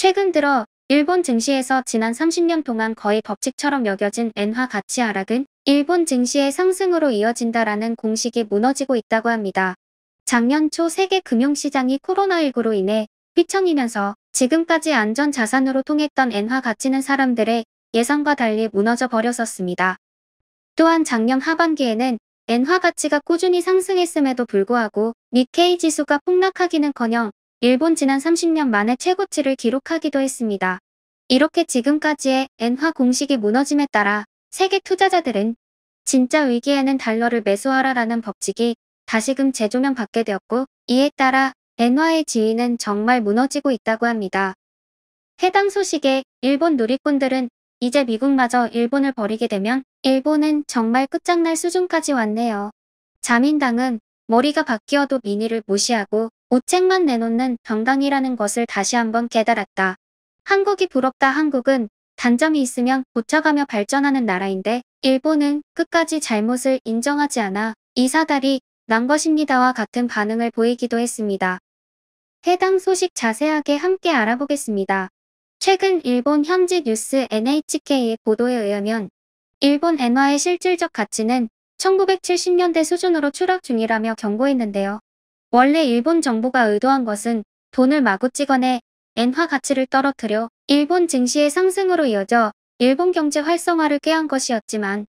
최근 들어 일본 증시에서 지난 30년 동안 거의 법칙처럼 여겨진 엔화 가치 하락은 일본 증시의 상승으로 이어진다라는 공식이 무너지고 있다고 합니다. 작년 초 세계 금융시장이 코로나19로 인해 휘청이면서 지금까지 안전자산으로 통했던 엔화 가치는 사람들의 예상과 달리 무너져 버렸었습니다. 또한 작년 하반기에는 엔화 가치가 꾸준히 상승했음에도 불구하고 니케이 지수가 폭락하기는커녕 일본 지난 30년 만에 최고치를 기록하기도 했습니다. 이렇게 지금까지의 엔화 공식이 무너짐에 따라 세계 투자자들은 진짜 위기에는 달러를 매수하라라는 법칙이 다시금 재조명받게 되었고, 이에 따라 엔화의 지위는 정말 무너지고 있다고 합니다. 해당 소식에 일본 누리꾼들은 이제 미국마저 일본을 버리게 되면 일본은 정말 끝장날 수준까지 왔네요. 자민당은 머리가 바뀌어도 민의를 무시하고 오책만 내놓는 정당이라는 것을 다시 한번 깨달았다. 한국이 부럽다. 한국은 단점이 있으면 고쳐가며 발전하는 나라인데 일본은 끝까지 잘못을 인정하지 않아 이 사달이 난 것입니다와 같은 반응을 보이기도 했습니다. 해당 소식 자세하게 함께 알아보겠습니다. 최근 일본 현지 뉴스 NHK의 보도에 의하면 일본 엔화의 실질적 가치는 1970년대 수준으로 추락 중이라며 경고했는데요. 원래 일본 정부가 의도한 것은 돈을 마구 찍어내 엔화 가치를 떨어뜨려 일본 증시의 상승으로 이어져 일본 경제 활성화를 꾀한 것이었지만,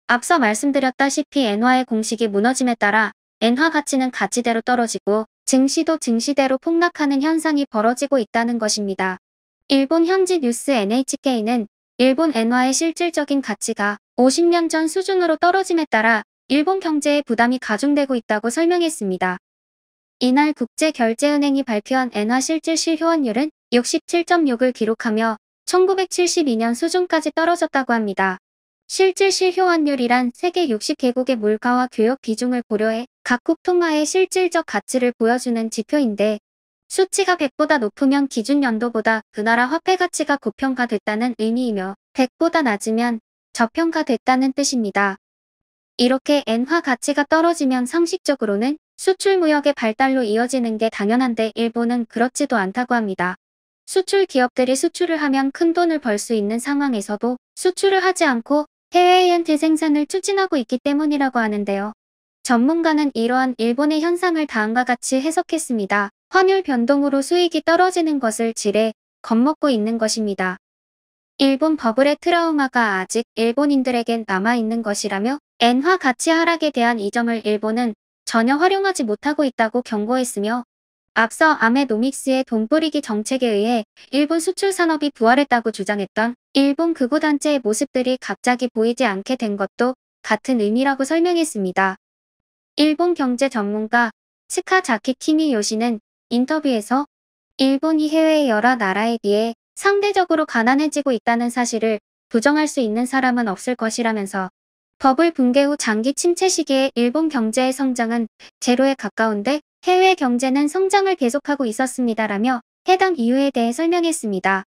앞서 말씀드렸다시피 엔화의 공식이 무너짐에 따라 엔화 가치는 가치대로 떨어지고 증시도 증시대로 폭락하는 현상이 벌어지고 있다는 것입니다. 일본 현지 뉴스 NHK는 일본 엔화의 실질적인 가치가 50년 전 수준으로 떨어짐에 따라 일본 경제에 부담이 가중되고 있다고 설명했습니다. 이날 국제결제은행이 발표한 엔화 실질 실효환율은 67.6을 기록하며 1972년 수준까지 떨어졌다고 합니다. 실질 실효환율이란 세계 60개국의 물가와 교역 비중을 고려해 각국 통화의 실질적 가치를 보여주는 지표인데, 수치가 100보다 높으면 기준 연도보다 그 나라 화폐 가치가 고평가됐다는 의미이며 100보다 낮으면 저평가됐다는 뜻입니다. 이렇게 엔화 가치가 떨어지면 상식적으로는 수출 무역의 발달로 이어지는 게 당연한데 일본은 그렇지도 않다고 합니다. 수출 기업들이 수출을 하면 큰 돈을 벌 수 있는 상황에서도 수출을 하지 않고 해외에 현재 생산을 추진하고 있기 때문이라고 하는데요. 전문가는 이러한 일본의 현상을 다음과 같이 해석했습니다. 환율 변동으로 수익이 떨어지는 것을 지레 겁먹고 있는 것입니다. 일본 버블의 트라우마가 아직 일본인들에겐 남아있는 것이라며 엔화 가치 하락에 대한 이 점을 일본은 전혀 활용하지 못하고 있다고 경고했으며, 앞서 아베노믹스의 돈뿌리기 정책에 의해 일본 수출 산업이 부활했다고 주장했던 일본 극우단체의 모습들이 갑자기 보이지 않게 된 것도 같은 의미라고 설명했습니다. 일본 경제 전문가 스카자키 키미요시는 인터뷰에서 일본이 해외의 여러 나라에 비해 상대적으로 가난해지고 있다는 사실을 부정할 수 있는 사람은 없을 것이라면서 버블 붕괴 후 장기 침체 시기에 일본 경제의 성장은 제로에 가까운데 해외 경제는 성장을 계속하고 있었습니다라며 해당 이유에 대해 설명했습니다.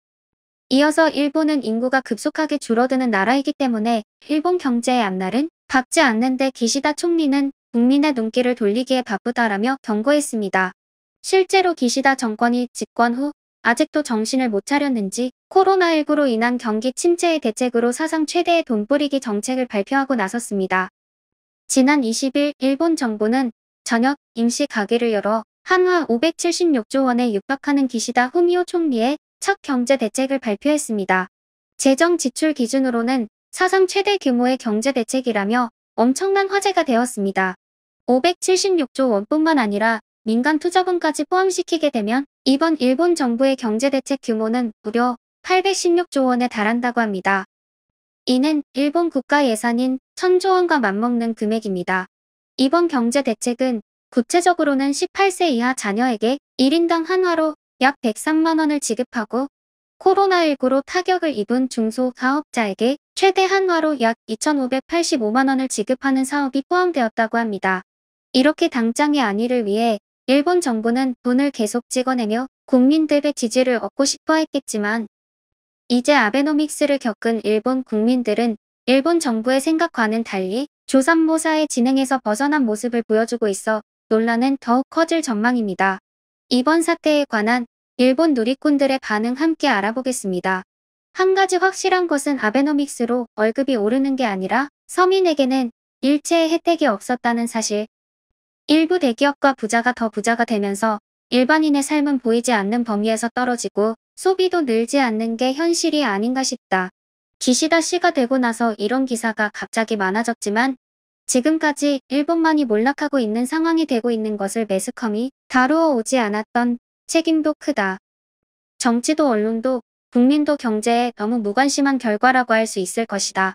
이어서 일본은 인구가 급속하게 줄어드는 나라이기 때문에 일본 경제의 앞날은 밝지 않는데 기시다 총리는 국민의 눈길을 돌리기에 바쁘다라며 경고했습니다. 실제로 기시다 정권이 집권 후 아직도 정신을 못 차렸는지 코로나19로 인한 경기 침체의 대책으로 사상 최대의 돈뿌리기 정책을 발표하고 나섰습니다. 지난 20일 일본 정부는 저녁 임시 가게를 열어 한화 576조 원에 육박하는 기시다 후미오 총리의 첫 경제 대책을 발표했습니다. 재정 지출 기준으로는 사상 최대 규모의 경제 대책이라며 엄청난 화제가 되었습니다. 576조 원뿐만 아니라 민간 투자금까지 포함시키게 되면 이번 일본 정부의 경제대책 규모는 무려 816조 원에 달한다고 합니다. 이는 일본 국가 예산인 1000조 원과 맞먹는 금액입니다. 이번 경제대책은 구체적으로는 18세 이하 자녀에게 1인당 한화로 약 103만 원을 지급하고, 코로나19로 타격을 입은 중소사업자에게 최대 한화로 약 2,585만 원을 지급하는 사업이 포함되었다고 합니다. 이렇게 당장의 안위를 위해 일본 정부는 돈을 계속 찍어내며 국민들의 지지를 얻고 싶어 했겠지만, 이제 아베노믹스를 겪은 일본 국민들은 일본 정부의 생각과는 달리 조삼모사의 진행에서 벗어난 모습을 보여주고 있어 논란은 더욱 커질 전망입니다. 이번 사태에 관한 일본 누리꾼들의 반응 함께 알아보겠습니다. 한 가지 확실한 것은 아베노믹스로 월급이 오르는 게 아니라 서민에게는 일체의 혜택이 없었다는 사실. 일부 대기업과 부자가 더 부자가 되면서 일반인의 삶은 보이지 않는 범위에서 떨어지고 소비도 늘지 않는 게 현실이 아닌가 싶다. 기시다 씨가 되고 나서 이런 기사가 갑자기 많아졌지만 지금까지 일본만이 몰락하고 있는 상황이 되고 있는 것을 매스컴이 다루어 오지 않았던 책임도 크다. 정치도 언론도 국민도 경제에 너무 무관심한 결과라고 할 수 있을 것이다.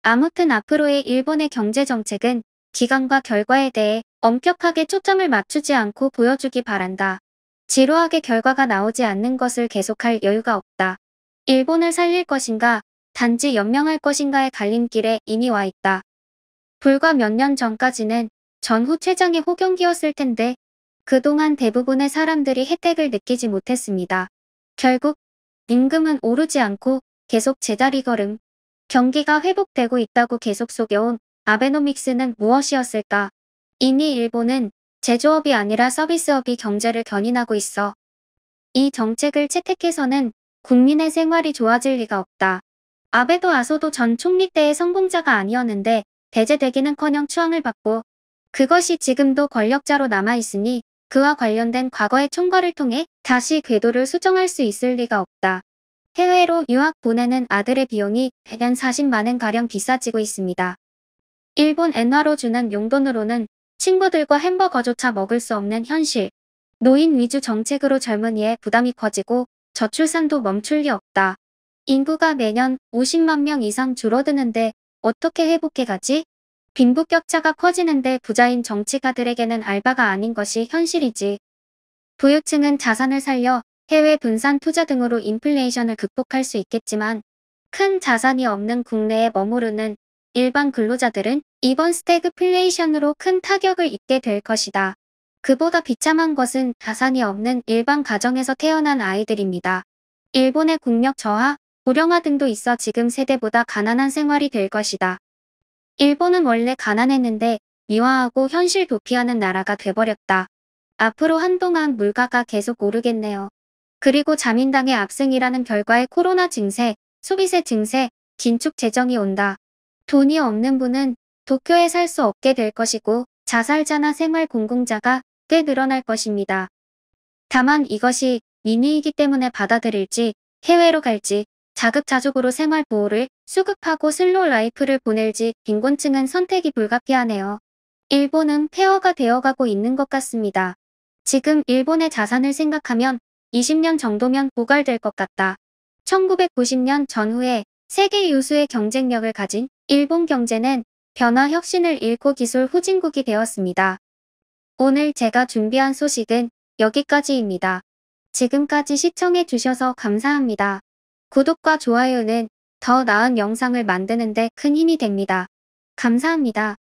아무튼 앞으로의 일본의 경제 정책은 기간과 결과에 대해 엄격하게 초점을 맞추지 않고 보여주기 바란다. 지루하게 결과가 나오지 않는 것을 계속할 여유가 없다. 일본을 살릴 것인가, 단지 연명할 것인가의 갈림길에 이미 와 있다. 불과 몇 년 전까지는 전후 최장의 호경기였을 텐데 그동안 대부분의 사람들이 혜택을 느끼지 못했습니다. 결국 임금은 오르지 않고 계속 제자리 걸음. 경기가 회복되고 있다고 계속 속여온 아베노믹스는 무엇이었을까? 이미 일본은 제조업이 아니라 서비스업이 경제를 견인하고 있어. 이 정책을 채택해서는 국민의 생활이 좋아질 리가 없다. 아베도 아소도 전 총리 때의 성공자가 아니었는데 배제되기는커녕 추앙을 받고 그것이 지금도 권력자로 남아있으니 그와 관련된 과거의 총괄을 통해 다시 궤도를 수정할 수 있을 리가 없다. 해외로 유학 보내는 아들의 비용이 대략 40만엔가량 비싸지고 있습니다. 일본 엔화로 주는 용돈으로는 친구들과 햄버거조차 먹을 수 없는 현실. 노인 위주 정책으로 젊은이의 부담이 커지고 저출산도 멈출 리 없다. 인구가 매년 50만 명 이상 줄어드는데 어떻게 회복해가지? 빈부격차가 커지는데 부자인 정치가들에게는 알바가 아닌 것이 현실이지. 부유층은 자산을 살려 해외 분산 투자 등으로 인플레이션을 극복할 수 있겠지만 큰 자산이 없는 국내에 머무르는 일반 근로자들은 이번 스태그플레이션으로 큰 타격을 입게 될 것이다. 그보다 비참한 것은 자산이 없는 일반 가정에서 태어난 아이들입니다. 일본의 국력 저하, 고령화 등도 있어 지금 세대보다 가난한 생활이 될 것이다. 일본은 원래 가난했는데 미화하고 현실 도피하는 나라가 돼버렸다. 앞으로 한동안 물가가 계속 오르겠네요. 그리고 자민당의 압승이라는 결과에 코로나 증세, 소비세 증세, 긴축 재정이 온다. 돈이 없는 분은 도쿄에 살 수 없게 될 것이고 자살자나 생활 공공자가 꽤 늘어날 것입니다. 다만 이것이 민의이기 때문에 받아들일지 해외로 갈지 자급자족으로 생활보호를 수급하고 슬로우 라이프를 보낼지 빈곤층은 선택이 불가피하네요. 일본은 폐허가 되어가고 있는 것 같습니다. 지금 일본의 자산을 생각하면 20년 정도면 고갈될 것 같다. 1990년 전후에 세계 유수의 경쟁력을 가진 일본 경제는 변화 혁신을 잃고 기술 후진국이 되었습니다. 오늘 제가 준비한 소식은 여기까지입니다. 지금까지 시청해 주셔서 감사합니다. 구독과 좋아요는 더 나은 영상을 만드는 데 큰 힘이 됩니다. 감사합니다.